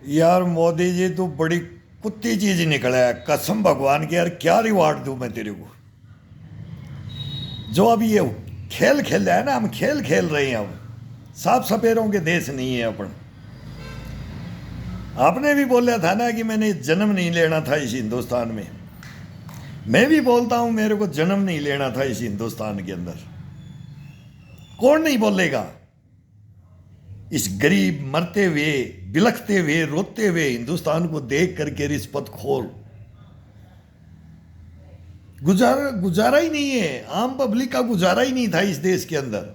यार मोदी जी तू बड़ी कुत्ती चीज निकला है, कसम भगवान की। यार क्या रिवार्ड दूं मैं तेरे को। जो अभी ये खेल खेल रहा है ना, हम खेल खेल रहे हैं अब। साफ सपेरों के देश नहीं है अपन। आपने भी बोला था ना कि मैंने जन्म नहीं लेना था इस हिंदुस्तान में। मैं भी बोलता हूं मेरे को जन्म नहीं लेना था इस हिंदुस्तान के अंदर। कौन नहीं बोलेगा। इस गरीब मरते हुए, बिलखते हुए, रोते हुए हिंदुस्तान को देख करके रिश्वतखोर गुजारा गुजारा ही नहीं है। आम पब्लिक का गुजारा ही नहीं था इस देश के अंदर।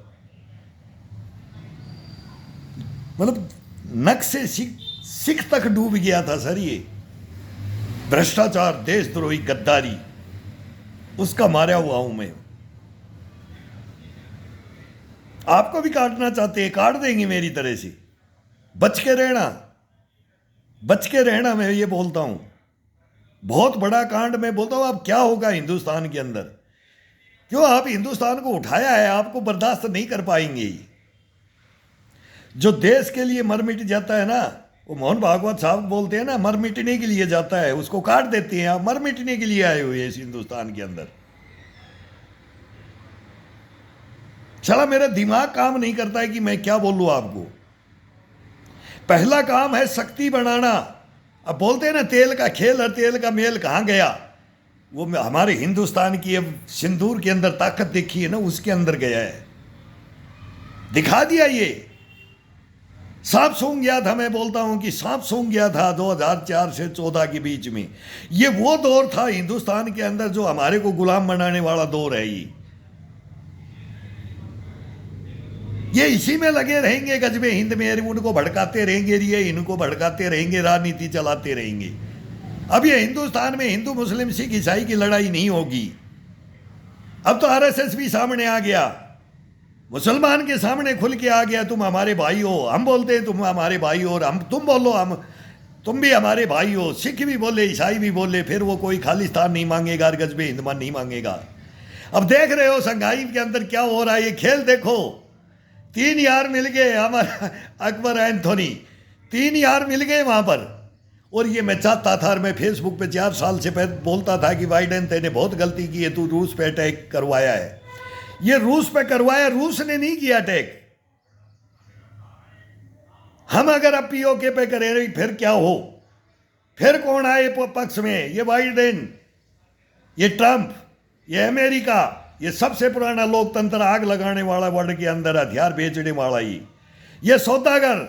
मतलब नक से सिख सिख तक डूब गया था सर। ये भ्रष्टाचार, देशद्रोही, गद्दारी, उसका मारा हुआ हूं मैं। आपको भी काटना चाहते हैं, काट देंगे मेरी तरह से। बच के रहना, बच के रहना, मैं ये बोलता हूं। बहुत बड़ा कांड मैं बोलता हूं। अब क्या होगा हिंदुस्तान के अंदर। क्यों आप हिंदुस्तान को उठाया है, आपको बर्दाश्त नहीं कर पाएंगे। जो देश के लिए मर मिट जाता है ना, वो मोहन भागवत साहब बोलते हैं ना, मर मिटने के लिए जाता है, उसको काट देते हैं। आप मर मिटने के लिए आए हुए हैं इस हिंदुस्तान के अंदर। चला मेरा दिमाग काम नहीं करता है कि मैं क्या बोलूं आपको। पहला काम है शक्ति बनाना। अब बोलते हैं ना तेल का खेल और तेल का मेल कहां गया। वो हमारे हिंदुस्तान की अब सिंदूर के अंदर ताकत देखी है ना, उसके अंदर गया है। दिखा दिया। ये सांप सूंघ गया था। मैं बोलता हूं कि सांप सूंघ गया था 2004 से 14 के बीच में। ये वो दौर था हिंदुस्तान के अंदर जो हमारे को गुलाम बनाने वाला दौर है। ये इसी में लगे रहेंगे गजबे हिंद में। उनको भड़काते रहेंगे, ये इनको भड़काते रहेंगे, राजनीति चलाते रहेंगे। अब ये हिंदुस्तान में हिंदू मुस्लिम सिख ईसाई की लड़ाई नहीं होगी। अब तो आरएसएस भी सामने आ गया, मुसलमान के सामने खुल के आ गया। तुम हमारे भाई हो, हम बोलते हैं तुम हमारे भाई हो, और हम तुम बोलो हम तुम भी हमारे भाई हो। सिख भी बोले, ईसाई भी बोले, फिर वो कोई खालिस्तान नहीं मांगेगा, गजबे हिंदुमान नहीं मांगेगा। अब देख रहे हो संघाई के अंदर क्या हो रहा है। ये खेल देखो। 3 यार मिल गए हमारा अकबर एंथोनी, 3 यार मिल गए वहां पर। और ये मैं चाहता था, और मैं फेसबुक पे 4 साल से पहले बोलता था कि बाइडेन तेने बहुत गलती की है, तू रूस पे अटैक करवाया है। ये रूस पे करवाया, रूस ने नहीं किया अटैक। हम अगर अब पीओके पे करें फिर क्या हो। फिर कौन आए पक्ष में। ये बाइडेन, ये ट्रंप, ये अमेरिका, ये सबसे पुराना लोकतंत्र, आग लगाने वाला, वर्ल्ड के अंदर हथियार बेचने वाला। ये सौदागर,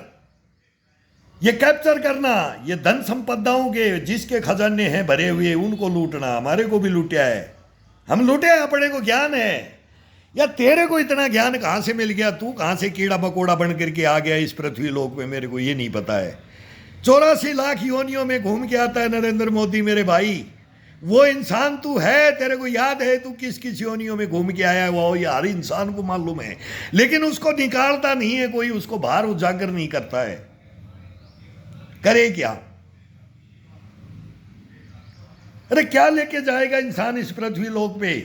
ये कैप्चर करना, ये धन संपदाओं के जिसके खजाने हैं भरे हुए, उनको लूटना। हमारे को भी लूटा है, हम लूटे हैं। अपने को ज्ञान है या तेरे को इतना ज्ञान कहां से मिल गया। तू कहां से कीड़ा मकोड़ा बन करके आ गया इस पृथ्वी लोक में, मेरे को ये नहीं पता है। 84 लाख योनियों में घूम के आता है नरेंद्र मोदी मेरे भाई। वो इंसान तू है, तेरे को याद है तू किस किस योनियों में घूम के आया हुआ हो। ये हर इंसान को मालूम है, लेकिन उसको निकालता नहीं है कोई, उसको बाहर उजागर नहीं करता है। करे क्या। अरे क्या लेके जाएगा इंसान इस पृथ्वी लोक पे,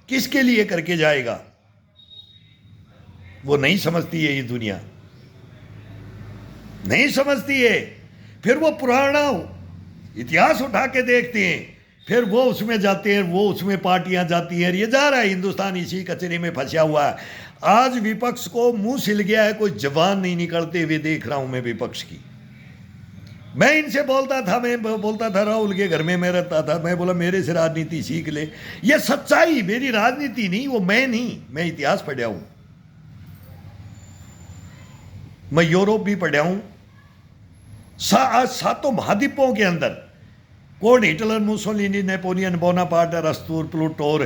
किसके लिए करके जाएगा। वो नहीं समझती है, ये दुनिया नहीं समझती है। फिर वो पुराना इतिहास उठा के देखते हैं, फिर वो उसमें जाते हैं, वो उसमें पार्टियां जाती हैं। ये जा रहा है हिंदुस्तान इसी कचरे में फंसा हुआ है। आज विपक्ष को मुंह सिल गया है, कोई जबान नहीं निकलते हुए देख रहा हूं मैं विपक्ष की। मैं इनसे बोलता था, मैं बोलता था राहुल के घर में मैं रहता था, मैं बोला मेरे से राजनीति सीख ले। ये सच्चाई, मेरी राजनीति नहीं, वो मैं नहीं, मैं इतिहास पढ़ा हूं, मैं यूरोप भी पढ़ा हूं। आज 7 महाद्वीपों के अंदर कौन, हिटलर, मुसोलिनी, नेपोलियन, बोनापार्ट, अरस्तुर, प्लूटो,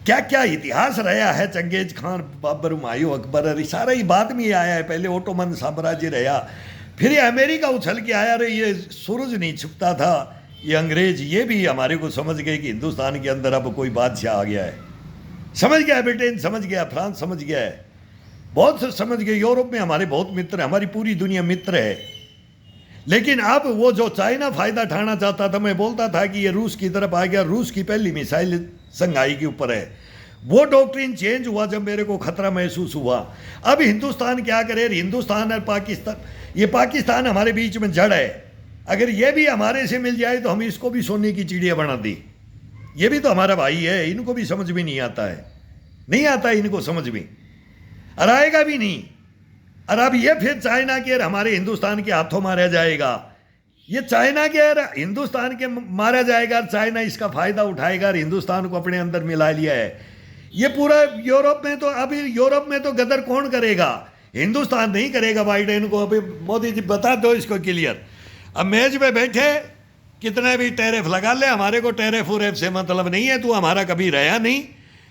क्या क्या इतिहास रहा है। चंगेज खान, बाबर, हुमायूं, अकबर, सारा ही बाद में आया है। पहले ओटोमन साम्राज्य रहा, फिर ये अमेरिका उछल के आया। रे ये सूरज नहीं छुपता था, ये अंग्रेज, ये भी हमारे को समझ गए कि हिंदुस्तान के अंदर अब कोई बादशाह आ गया है। समझ गया, ब्रिटेन समझ गया, फ्रांस समझ गया है, बहुत से समझ गए। यूरोप में हमारे बहुत मित्र हैं, हमारी पूरी दुनिया मित्र है। लेकिन अब वो जो चाइना फायदा उठाना चाहता था, मैं बोलता था कि ये रूस की तरफ आ गया। रूस की पहली मिसाइल संघाई के ऊपर है, वो डॉक्ट्रिन चेंज हुआ जब मेरे को खतरा महसूस हुआ। अब हिंदुस्तान क्या करे, हिंदुस्तान और पाकिस्तान, ये पाकिस्तान हमारे बीच में जड़ है, अगर ये भी हमारे से मिल जाए तो हम इसको भी सोने की चिड़िया बना दी। ये भी तो हमारा भाई है, इनको भी समझ में नहीं आता है, नहीं आता इनको समझ में, और आएगा भी नहीं। और अब ये फिर चाइना के और हमारे हिंदुस्तान के हाथों मारा जाएगा, ये चाइना के और हिंदुस्तान के मारा जाएगा, और चाइना इसका फायदा उठाएगा और हिंदुस्तान को अपने अंदर मिला लिया है। ये पूरा यूरोप में तो, अभी यूरोप में तो गदर कौन करेगा, हिंदुस्तान नहीं करेगा बाइडेन को। अभी मोदी जी बता दो इसको क्लियर। अब मेज पे बैठे कितने भी टैरिफ लगा ले, हमारे को टैरिफ उरेफ से मतलब नहीं है, तू हमारा कभी रहा नहीं।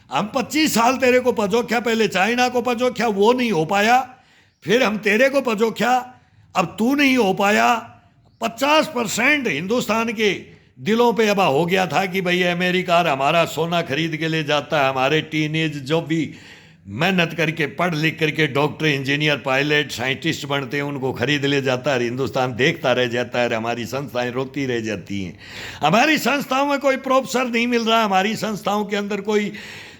हम 25 साल तेरे को पजोख्या, पहले चाइना को पजोख्या, वो नहीं हो पाया, फिर हम तेरे को पजोख्या, अब तू नहीं हो पाया। 50% हिंदुस्तान के दिलों पे अब हो गया था कि भाई अमेरिका हमारा सोना खरीद के ले जाता है, हमारे टीनेज जो भी मेहनत करके पढ़ लिख करके डॉक्टर, इंजीनियर, पायलट, साइंटिस्ट बनते हैं, उनको खरीद ले जाता है। हिंदुस्तान देखता रह जाता है, हमारी संस्थाएं रोती रह जाती हैं। हमारी संस्थाओं में कोई प्रोफेसर नहीं मिल रहा, हमारी संस्थाओं के अंदर कोई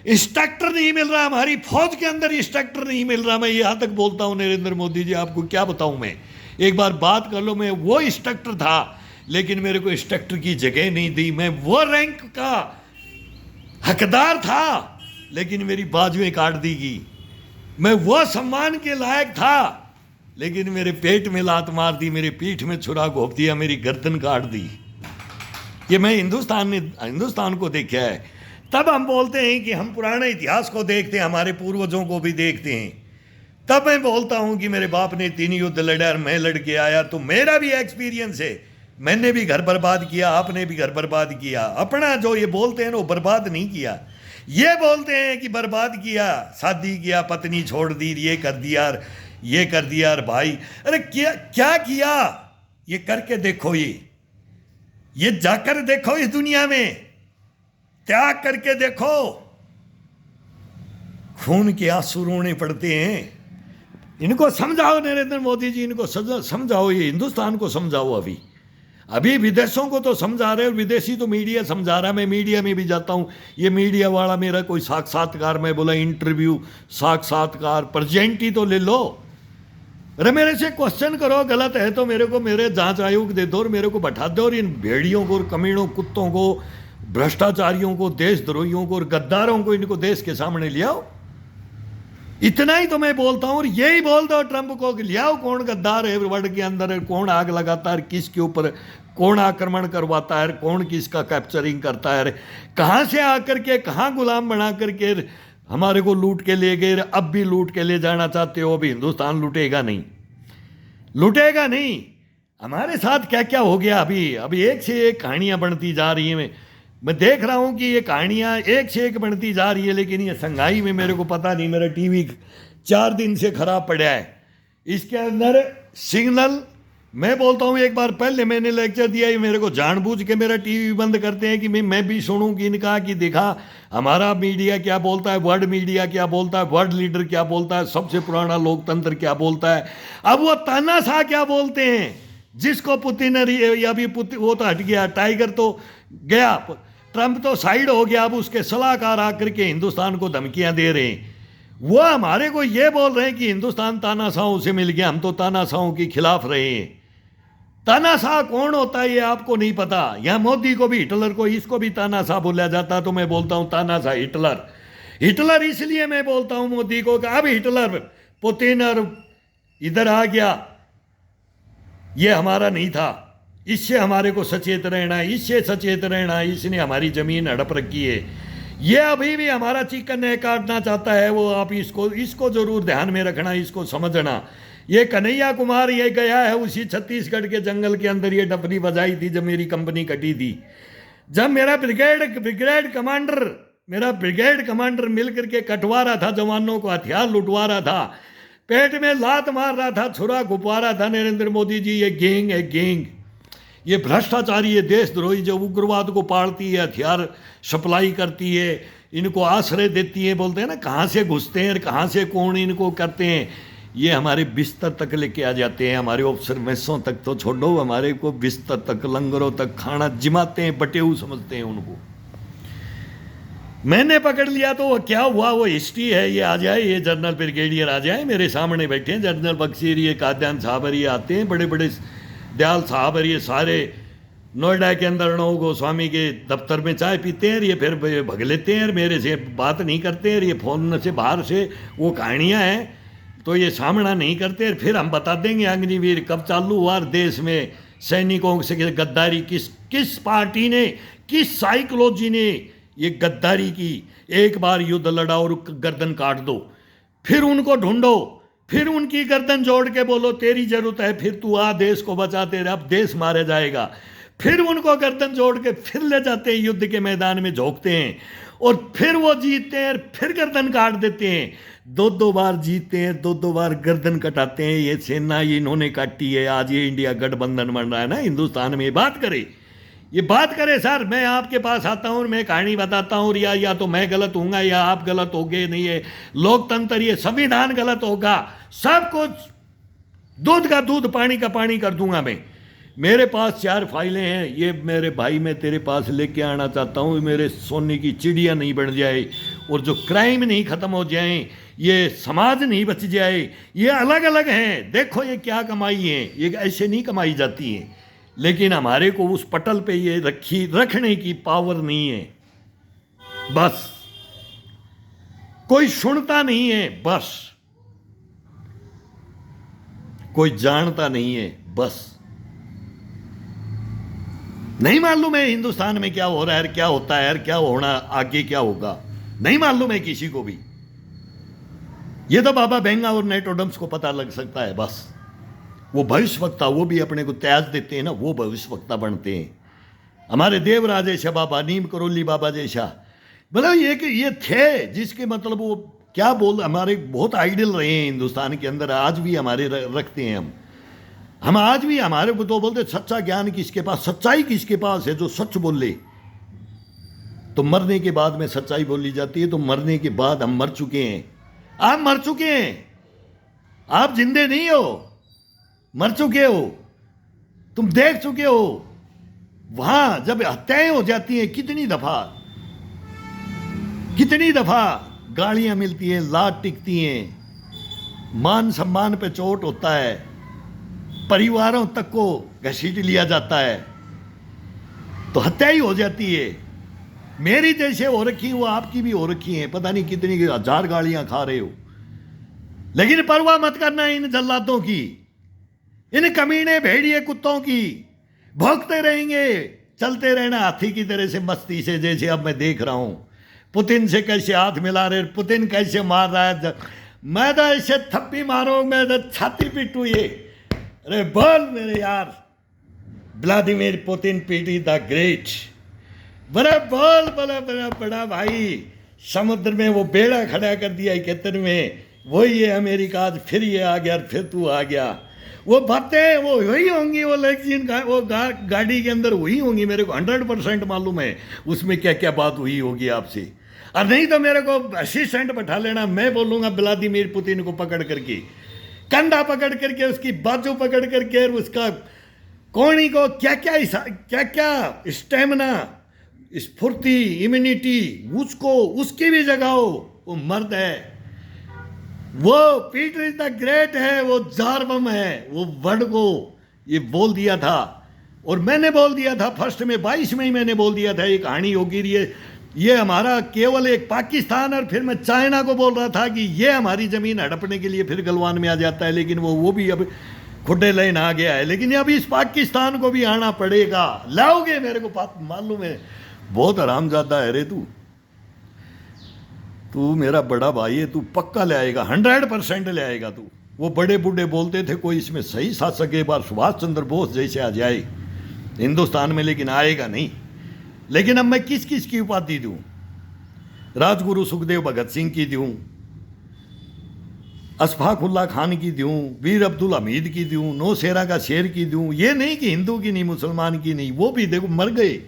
इंस्ट्रक्टर नहीं मिल रहा, हमारी फौज के अंदर इंस्ट्रक्टर नहीं मिल रहा। मैं यहाँ तक बोलता हूँ नरेंद्र मोदी जी, आपको क्या बताऊँ मैं, एक बार बात कर लो। मैं वो इंस्ट्रक्टर था, लेकिन मेरे को इंस्ट्रक्टर की जगह नहीं दी। मैं वो रैंक का हकदार था, लेकिन मेरी बाजुएं काट दी गई। मैं वो सम्मान के लायक था, लेकिन मेरे पेट में लात मार दी, मेरे पीठ में छुरा घोंप दिया, मेरी गर्दन काट दी। ये मैं हिंदुस्तान को देखा है। तब हम बोलते हैं कि हम पुराने इतिहास को देखते हैं, हमारे पूर्वजों को भी देखते हैं। तब मैं बोलता हूं कि मेरे बाप ने 3 युद्ध लड़ा और मैं लड़ के आया, तो मेरा भी एक्सपीरियंस है। मैंने भी घर बर्बाद किया, आपने भी घर बर्बाद किया। अपना जो ये बोलते हैं ना, वो बर्बाद नहीं किया। ये बोलते हैं कि बर्बाद किया, शादी किया, पत्नी छोड़ दी, ये कर दिया, ये कर दिया। भाई अरे क्या किया, ये करके देखो, ये जाकर देखो, इस दुनिया में त्याग करके देखो। खून के आंसू रोने पड़ते हैं। इनको समझाओ नरेंद्र मोदी जी, इनको समझाओ, ये हिंदुस्तान को समझाओ। अभी विदेशों को तो समझा रहे हो, विदेशी तो मीडिया समझा रहा है। मैं मीडिया में भी जाता हूँ, ये मीडिया वाला मेरा कोई साक्षात्कार, मैं बोला इंटरव्यू, साक्षात्कार, प्रेजेंट ही तो ले लो। अरे मेरे से क्वेश्चन करो, गलत है तो मेरे को मेरे जांच आयोग दे दो और मेरे को बैठा दो, और इन भेड़ियों को, कमीनों, कुत्तों को, भ्रष्टाचारियों को, देशद्रोहियों को और गद्दारों को, इनको देश के सामने ले आओ। इतना ही तो मैं बोलता हूँ। और यही बोल दो ट्रंप को कि ले आओ, कौन गद्दार है वर्ल्ड के अंदर, कौन आग लगाता है, किसके ऊपर कौन आक्रमण करवाता है, कौन किसका कैप्चरिंग करता है, कहाँ से आकर के कहाँ गुलाम बना करके हमारे को लूट के ले गए, अब भी लूट के ले जाना चाहते हो। अभी हिंदुस्तान लूटेगा नहीं, लूटेगा नहीं। हमारे साथ क्या क्या हो गया, अभी एक से एक कहानियाँ बनती जा रही हैं। मैं देख रहा हूँ कि ये कहानियाँ एक से एक बनती जा रही है, लेकिन ये संघाई में मेरे को पता नहीं, मेरा टीवी 4 दिन से खराब पड़ा है, इसके अंदर सिग्नल। मैं बोलता हूँ, एक बार पहले मैंने लेक्चर दिया, ये मेरे को जानबूझ के मेरा टीवी बंद करते हैं कि मैं भी सुनूं कि इनका, कि देखा हमारा मीडिया क्या बोलता है, वर्ल्ड मीडिया क्या बोलता है, वर्ल्ड लीडर क्या बोलता है, सबसे पुराना लोकतंत्र क्या बोलता है। अब वो तानाशाह क्या बोलते हैं, जिसको पुतिन अभी वो तो हट गया, टाइगर तो गया, ट्रंप तो साइड हो गया। अब उसके सलाहकार आकर के हिंदुस्तान को धमकियां दे रहे हैं। वो हमारे को ये बोल रहे हैं कि हिंदुस्तान तानाशाहों से मिल गया, हम तो तानाशाहों के खिलाफ रहे हैं। तानाशाह कौन होता है ये आपको नहीं पता। यहाँ मोदी को भी, हिटलर को, इसको भी तानाशाह बोला जाता, तो मैं बोलता हूँ तानाशाह हिटलर इसलिए मैं बोलता हूँ मोदी को कि अब हिटलर पुतिन और इधर आ गया, ये हमारा नहीं था, इससे हमारे को सचेत रहना है, इससे सचेत रहना है, इसने हमारी जमीन हड़प रखी है, ये अभी भी हमारा चिकन है काटना चाहता है। वो आप इसको जरूर ध्यान में रखना, इसको समझना। ये कन्हैया कुमार ये गया है उसी छत्तीसगढ़ के जंगल के अंदर, ये डफली बजाई थी जब मेरी कंपनी कटी थी, जब मेरा ब्रिगेड कमांडर मिल करके कटवा रहा था जवानों को, हथियार लुटवा रहा था, पेट में लात मार रहा था, छुरा घुपवा रहा था। नरेंद्र मोदी जी, ये गैंग है, गैंग, ये भ्रष्टाचारी, ये देशद्रोही जो उग्रवाद को पालती है, हथियार सप्लाई करती है, इनको आश्रय देती है। बोलते हैं ना, कहाँ से घुसते हैं और कहाँ से कौन इनको करते हैं, ये हमारे बिस्तर तक लेके आ जाते हैं। हमारे ऑफिसर मैसों तक तो छोड़ो, हमारे को बिस्तर तक, लंगरों तक खाना जिमाते हैं, बटेऊ समझते हैं उनको। मैंने पकड़ लिया तो वो क्या हुआ, वो हिस्ट्री है, ये आ जाए, ये जनरल ब्रिगेडियर आ जाए, मेरे सामने बैठे हैं, जनरल बख्शीर, ये काद्यान साहब, ये आते हैं, बड़े बड़े दयाल साहब, ये सारे नोएडा के अंदर अर्णव गोस्वामी के दफ्तर में चाय पीते हैं, ये फिर भग लेते हैं, मेरे से बात नहीं करते हैं, ये फ़ोन से बाहर से वो कहानियाँ हैं तो ये सामना नहीं करते, फिर हम बता देंगे अग्निवीर कब चालू हुआ, देश में सैनिकों से गद्दारी किस पार्टी ने, किस साइकोलॉजी ने ये गद्दारी की। एक बार युद्ध लड़ा और गर्दन काट दो, फिर उनको ढूंढो, फिर उनकी गर्दन जोड़ के बोलो तेरी जरूरत है, फिर तू आ देश को बचाते रहे, अब देश मारा जाएगा, फिर उनको गर्दन जोड़ के फिर ले जाते हैं युद्ध के मैदान में झोंकते हैं, और फिर वो जीतते हैं, फिर गर्दन काट देते हैं, दो बार जीतते हैं, दो बार गर्दन कटाते हैं। ये सेना ये इन्होंने काटी है, आज ये इंडिया गठबंधन बन रहा है ना हिंदुस्तान में, ये बात करे सर, मैं आपके पास आता हूँ, मैं कहानी बताता हूँ, या तो मैं गलत हूँगा या आप गलत होगे, नहीं है लोकतंत्र, ये संविधान गलत होगा, सब कुछ दूध का दूध पानी का पानी कर दूंगा मैं। मेरे पास 4 फाइलें हैं, ये मेरे भाई मैं तेरे पास लेके आना चाहता हूँ, मेरे सोने की चिड़िया नहीं बन जाए, और जो क्राइम नहीं ख़त्म हो जाए, ये समाज नहीं बच जाए, ये अलग अलग हैं, देखो ये क्या कमाई है, ये ऐसे नहीं कमाई जाती है, लेकिन हमारे को उस पटल पे ये रखने की पावर नहीं है, बस कोई सुनता नहीं है, बस कोई जानता नहीं है, बस नहीं मालूम है हिंदुस्तान में क्या हो रहा है, क्या होता है, क्या होना आगे क्या होगा, नहीं मालूम है किसी को भी। ये तो बाबा बेंगा और नेटोडम्स को पता लग सकता है, बस वो भविष्यवक्ता, वो भी अपने को त्याज देते हैं ना, वो भविष्यवक्ता बनते हैं। हमारे देवराज जैसा बाबा, नीम करोली बाबा जैसा, मतलब ये थे जिसके मतलब वो क्या बोल, हमारे बहुत आइडल रहे हैं हिंदुस्तान के अंदर, आज भी हमारे रखते हैं हम आज भी, हमारे को तो बोलते सच्चा ज्ञान किसके पास, सच्चाई किसके पास है, जो सच बोले। तो मरने के बाद में सच्चाई बोली जाती है, तो मरने के बाद हम मर चुके हैं, आप मर चुके हैं, आप जिंदे नहीं हो, मर चुके हो, तुम देख चुके हो वहां जब हत्याएं हो जाती हैं, कितनी दफा गालियां मिलती हैं, लात टिकती हैं, मान सम्मान पे चोट होता है, परिवारों तक को घसीट लिया जाता है, तो हत्या ही हो जाती है। मेरी जैसे हो रखी वो आपकी भी हो रखी है, पता नहीं कितनी 1000 गालियां खा रहे हो, लेकिन परवाह मत करना इन जल्लादों की, इन कमीने भेड़िए कुत्तों की, भोंकते रहेंगे, चलते रहना हाथी की तरह से मस्ती से, जैसे अब मैं देख रहा हूं पुतिन से कैसे हाथ मिला रहे, पुतिन कैसे मार रहा है, मैं तो ऐसे थप्पी मारो, मैं तो छाती पिटू, ये अरे बोल मेरे यार, Vladimir Putin PT the great, बड़ा बोल, बड़ा बड़ा भाई, समुद्र में वो बेड़ा खड़ा कर दिया 71 में, वही है अमेरिका, आज फिर ये आ गया, फिर तू आ गया, वो बातें वो वही होंगी, वो लेकिन वो गाड़ी के अंदर वही होंगी, मेरे को 100% मालूम है उसमें क्या क्या बात हुई होगी आपसे, और नहीं तो मेरे को असिस्टेंट बैठा लेना, मैं बोलूँगा व्लादिमीर पुतिन को पकड़ करके, कंधा पकड़ करके, उसकी बाजू पकड़ करके, उसका कोहनी को क्या क्या स्टेमिना, स्फूर्ति, इम्यूनिटी, उसको उसकी भी जगाओ, वो मर्द है, वो पीटर इज द ग्रेट है, वो जारबम है, वो वर्ड को ये बोल दिया था, और मैंने बोल दिया था फर्स्ट में 22 में ही मैंने बोल दिया था, ये कहानी होगी, ये हमारा केवल एक पाकिस्तान, और फिर मैं चाइना को बोल रहा था कि ये हमारी ज़मीन हड़पने के लिए फिर गलवान में आ जाता है, लेकिन वो भी अब खुडे लाइन आ गया है, लेकिन अब इस पाकिस्तान को भी आना पड़ेगा, लाओगे, मेरे को बात मालूम है, बहुत हरामजादा है रे तू मेरा बड़ा भाई है, तू पक्का ले आएगा, 100% ले आएगा तू। वो बड़े बूढ़े बोलते थे कोई इसमें सही शासक एक बार सुभाष चंद्र बोस जैसे आ जाए हिंदुस्तान में, लेकिन आएगा नहीं। लेकिन अब मैं किस किस की उपाधि दूं, राजगुरु सुखदेव भगत सिंह की दूं, अशफाकुल्ला खान की दूं, वीर अब्दुल हमीद की दूं, नौशेरा का शेर की दूं, ये नहीं कि हिंदू की नहीं, मुसलमान की नहीं, वो भी देखो मर गए।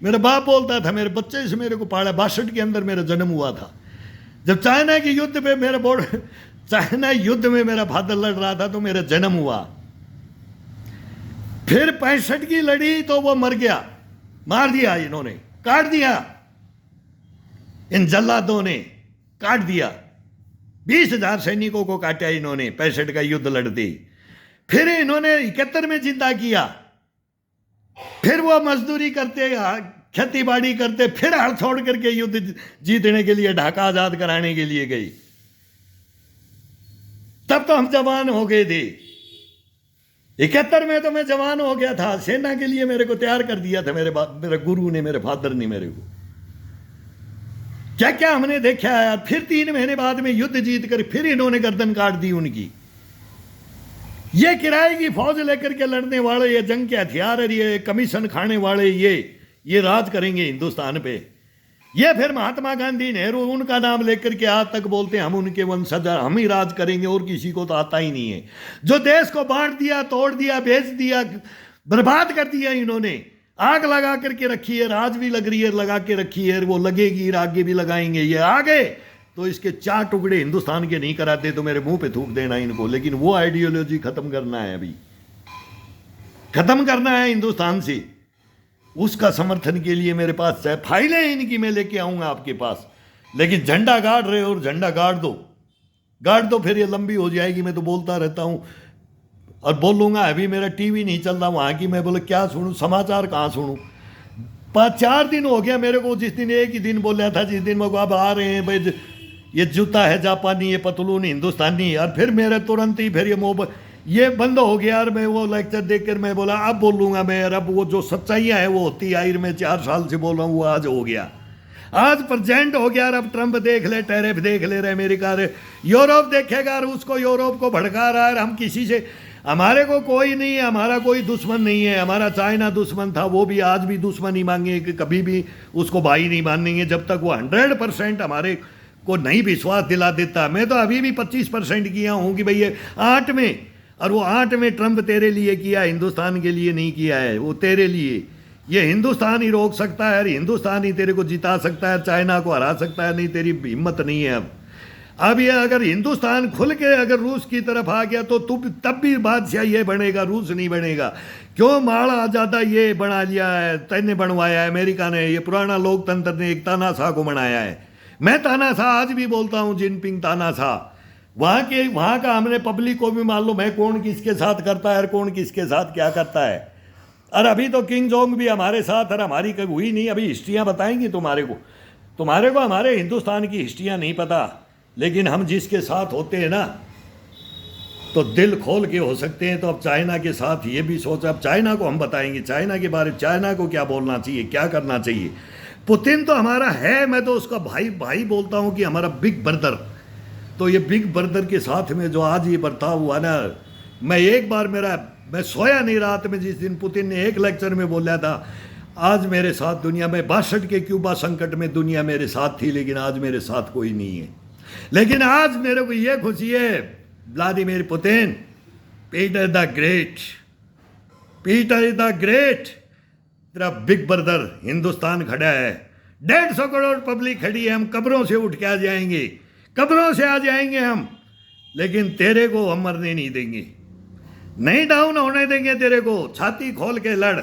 मेरा बाप बोलता था, मेरे बच्चे से मेरे को पाला, 62 के अंदर मेरा जन्म हुआ था, जब चाइना के युद्ध पे मेरा चाइना युद्ध में मेरा फादर लड़ रहा था तो मेरा जन्म हुआ, फिर 65 की लड़ी तो वो मर गया, मार दिया इन्होंने, काट दिया, इन जल्लादों ने काट दिया, 20,000 सैनिकों को काटा इन्होंने 65 का युद्ध लड़ते। फिर इन्होंने 71 में जिंदा किया, फिर वो मजदूरी करते, खेती बाड़ी करते, फिर हड़ छोड़ करके युद्ध जीतने के लिए, ढाका आजाद कराने के लिए गई। तब तो हम जवान हो गए थे। 71 में तो मैं जवान हो गया था, सेना के लिए मेरे को तैयार कर दिया था मेरे गुरु ने, मेरे फादर ने मेरे को। क्या क्या हमने देखा है। फिर 3 महीने बाद में युद्ध जीत कर फिर इन्होंने गर्दन काट दी उनकी। ये किराए की फौज लेकर के लड़ने वाले, ये जंग के हथियार, ये कमीशन खाने वाले, ये राज करेंगे हिंदुस्तान पे। ये फिर महात्मा गांधी, नेहरू, उनका नाम लेकर के आज तक बोलते हैं हम उनके वंशज, हम ही राज करेंगे, और किसी को तो आता ही नहीं है। जो देश को बांट दिया, तोड़ दिया, बेच दिया, बर्बाद कर दिया इन्होंने। आग लगा करके रखी है, राज भी लग रही है, लगा के रखी है, वो लगेगी, आगे भी लगाएंगे। ये आगे तो इसके 4 टुकड़े हिंदुस्तान के नहीं कराते तो मेरे मुंह पे थूक देना इनको। लेकिन वो आइडियोलॉजी खत्म करना है, अभी खत्म करना है हिंदुस्तान से। उसका समर्थन के लिए मेरे पास चाहे फाइलें इनकी मैं लेके आऊंगा आपके पास। लेकिन झंडा गाड़ रहे हो, और झंडा गाड़ दो, फिर ये लंबी हो जाएगी। मैं तो बोलता रहता हूं और बोलूंगा। अभी मेरा टीवी नहीं चल रहा वहां की, मैं बोले क्या सुनूं, समाचार कहां सुनूं। 5-4 दिन हो गया मेरे को, जिस दिन एक ही दिन बोला था, जिस दिन मेरे को अब आ रहे हैं भाई, ये जूता है जापानी, ये पतलून हिंदुस्तानी, और फिर मेरे तुरंत ही फिर ये बंद हो गया। और मैं वो लेक्चर देखकर मैं बोला अब बोलूंगा मैं, अब वो जो सच्चाइयाँ है वो होती आई। मैं 4 साल से बोल रहा हूँ, वो आज हो गया, आज प्रेजेंट हो गया। अब ट्रंप देख ले, टैरिफ देख ले रहे, अमेरिका रे, यूरोप देखेगा, रूस को, यूरोप को भड़का रहा है। हम किसी से, हमारे को कोई नहीं है, हमारा कोई दुश्मन नहीं है। हमारा चाइना दुश्मन था, वो भी आज भी दुश्मन ही मांगे, कि कभी भी उसको भाई नहीं मानेंगे जब तक वो 100% हमारे को नहीं विश्वास दिला देता। मैं तो अभी भी 25% किया हूँ कि भाई ये 8 में, और वो 8 में ट्रंप तेरे लिए किया, हिंदुस्तान के लिए नहीं किया है। वो तेरे लिए, ये हिंदुस्तान ही रोक सकता है, हिंदुस्तान ही तेरे को जिता सकता है, चाइना को हरा सकता है। नहीं, तेरी हिम्मत नहीं है अब ये अगर हिंदुस्तान खुल के अगर रूस की तरफ आ गया तो तब भी बादशाह ये बनेगा, रूस नहीं बनेगा। क्यों माड़ा आजादा ये बना लिया है, तैने बनवाया है अमेरिका ने। ये पुराना लोकतंत्र ने एक तानाशाह को बनाया है। मैं तानाशाह आज भी बोलता हूँ, जिनपिंग तानाशाह। वहाँ का हमने पब्लिक को भी मान लो मैं कौन किसके साथ करता है और कौन किसके साथ क्या करता है। और अभी तो किंग जोंग भी हमारे साथ, और हमारी कभी हुई नहीं। अभी हिस्ट्रियाँ बताएंगी तुम्हारे को हमारे हिंदुस्तान की हिस्ट्रियाँ नहीं पता। लेकिन हम जिसके साथ होते हैं ना तो दिल खोल के हो सकते हैं। तो अब चाइना के साथ ये भी सोचा, अब चाइना को हम बताएंगे, चाइना के बारे में, चाइना को क्या बोलना चाहिए, क्या करना चाहिए। पुतिन तो हमारा है, मैं तो उसका भाई बोलता हूँ कि हमारा बिग ब्रदर। तो ये बिग ब्रदर के साथ में जो आज ये बर्ताव हुआ ना, मैं सोया नहीं रात में जिस दिन पुतिन ने एक लेक्चर में बोला था आज मेरे साथ दुनिया में 62 के क्यूबा संकट में दुनिया मेरे साथ थी, लेकिन आज मेरे साथ कोई नहीं है। लेकिन आज मेरे को ये खुशी है, Vladimir Putin, Peter the great, तेरा बिग ब्रदर हिंदुस्तान खड़ा है। 150 करोड़ पब्लिक खड़ी है। हम कब्रों से उठ के आ जाएंगे, कब्रों से आ जाएंगे हम, लेकिन तेरे को हम मरने नहीं देंगे, नहीं डाउन होने देंगे तेरे को। छाती खोल के लड़।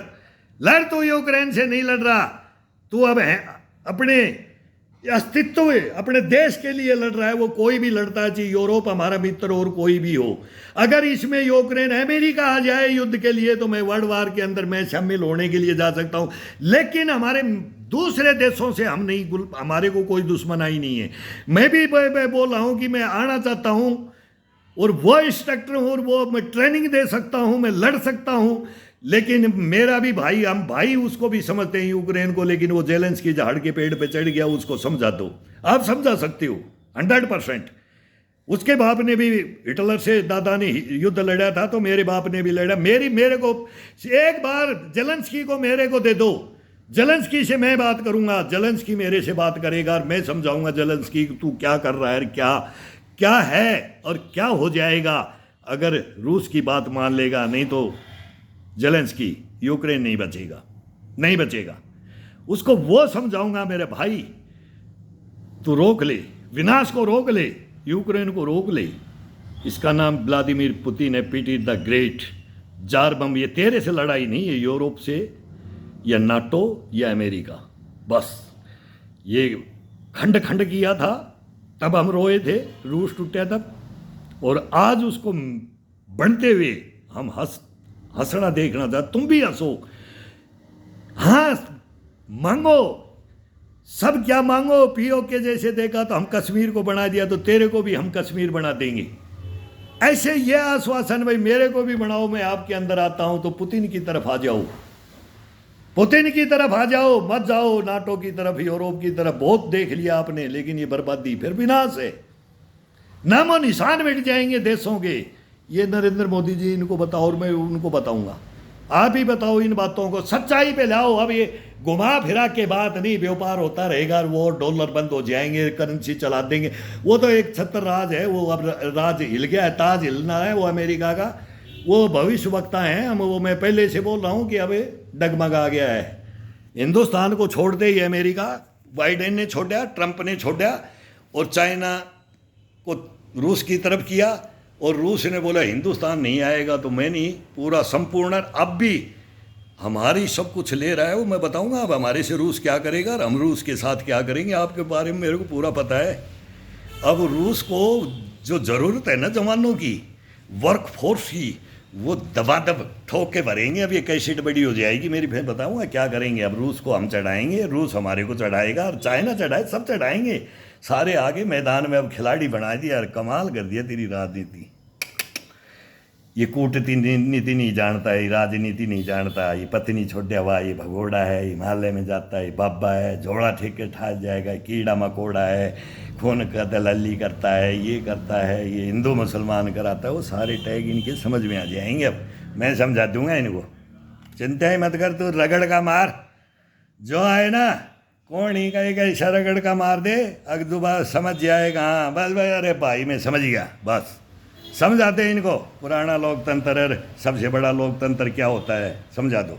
तू यूक्रेन से नहीं लड़ रहा, तू अब अपने अस्तित्व, अपने देश के लिए लड़ रहा है। वो कोई भी लड़ता है, चाहे यूरोप हमारा मित्र और कोई भी हो। अगर इसमें यूक्रेन, अमेरिका आ जाए युद्ध के लिए तो मैं वर्ल्ड वार के अंदर मैं शामिल होने के लिए जा सकता हूं। लेकिन हमारे दूसरे देशों से हम नहीं, हमारे को कोई दुश्मनाई नहीं है। मैं भी बोल रहा हूं कि मैं आना चाहता हूं, और वो इंस्ट्रक्टर हूं, और वो मैं ट्रेनिंग दे सकता हूं, मैं लड़ सकता हूं। लेकिन मेरा भी भाई, हम भाई उसको भी समझते हैं यूक्रेन को, लेकिन वो जेलेंस्की झाड़ के पेड़ पे चढ़ गया, उसको समझा दो। आप समझा सकते हो 100%। उसके बाप ने भी, हिटलर से दादा ने युद्ध लड़ा था, तो मेरे बाप ने भी लड़ा। मेरे को एक बार जेलेंस्की को मेरे को दे दो, जेलेंस्की से मैं बात करूंगा, जेलेंस्की मेरे से बात करेगा, और मैं समझाऊंगा जेलेंस्की तू क्या कर रहा है, क्या है और क्या हो जाएगा अगर रूस की बात मान लेगा। नहीं तो जेलेंस्की, यूक्रेन नहीं बचेगा। उसको वो समझाऊंगा, मेरे भाई तू रोक ले, विनाश को रोक ले, यूक्रेन को रोक ले। इसका नाम व्लादिमीर पुतिन है, पीटर द ग्रेट। जार बम, ये तेरे से लड़ाई नहीं है, यूरोप से या नाटो या अमेरिका, बस ये खंड खंड किया था, तब हम रोए थे, रूस टूटा तब, और आज उसको बनते हुए हम हंसना देखना था। तुम भी हंसो, हाँ मांगो, सब क्या मांगो। पीओके जैसे देखा तो हम कश्मीर को बना दिया, तो तेरे को भी हम कश्मीर बना देंगे। ऐसे ये आश्वासन, भाई मेरे को भी बनाओ, मैं आपके अंदर आता हूं, तो पुतिन की तरफ आ जाओ, पुतिन की तरफ आ जाओ, मत जाओ नाटो की तरफ, यूरोप की तरफ। बहुत देख लिया आपने, लेकिन ये बर्बादी फिर विनाश है, नामो निशान मिट जाएंगे देशों के। ये नरेंद्र मोदी जी इनको बताओ, और मैं उनको बताऊंगा। आप ही बताओ इन बातों को, सच्चाई पे लाओ। अब ये घुमा फिरा के बात नहीं, व्यापार होता रहेगा, वो डॉलर बंद हो जाएंगे, करेंसी चला देंगे। वो तो एक छत्र राज है, वो अब राज हिल गया है, ताज हिलना है वो अमेरिका का। वो भविष्य वक्ता हैं हम, वो मैं पहले से बोल रहा हूँ कि अब डगमगा गया है। हिंदुस्तान को छोड़ दे ये अमेरिका, बाइडेन ने छोड़ा, ट्रंप ने छोड़ा, और चाइना को रूस की तरफ किया, और रूस ने बोला हिंदुस्तान नहीं आएगा तो मैं नहीं, पूरा संपूर्ण। अब भी हमारी सब कुछ ले रहा है वो, मैं बताऊंगा अब हमारे से रूस क्या करेगा और हम रूस के साथ क्या करेंगे। आपके बारे में मेरे को पूरा पता है। अब रूस को जो ज़रूरत है ना जवानों की, वर्क फोर्स की, वो दबादब ठोक के भरेंगे। अब ये कैसेट बड़ी हो जाएगी मेरी, फिर बताऊंगा क्या करेंगे। अब रूस को हम चढ़ाएंगे, रूस हमारे को चढ़ाएगा, और चाइना चढ़ाए, सब चढ़ाएंगे। सारे आगे मैदान में अब खिलाड़ी बना दिया, और कमाल कर दिया तेरी राजनीति। ये कूटनीति नहीं जानता है, राजनीति नहीं जानता, ये पत्नी छोड़ा हुआ, ये भगोड़ा है, हिमालय में जाता है, बाबा है, झोड़ा ठेके ठास जाएगा, कीड़ा मकोड़ा है, खून का दलाली करता है, ये करता है, ये हिंदू मुसलमान कराता है। वो सारे टैग इनके समझ में आ जाएंगे। अब मैं समझा दूंगा इनको, चिंता ही मत कर तू। रगड़ का मार जो आए ना, कौन ही कहेगा ऐसा रगड़ का मार दे, अगर दोबारा समझ जाएगा। हाँ बस भाई, अरे भाई मैं समझ गया, बस समझाते हैं इनको पुराना लोकतंत्र, सबसे बड़ा लोकतंत्र क्या होता है, समझा दो।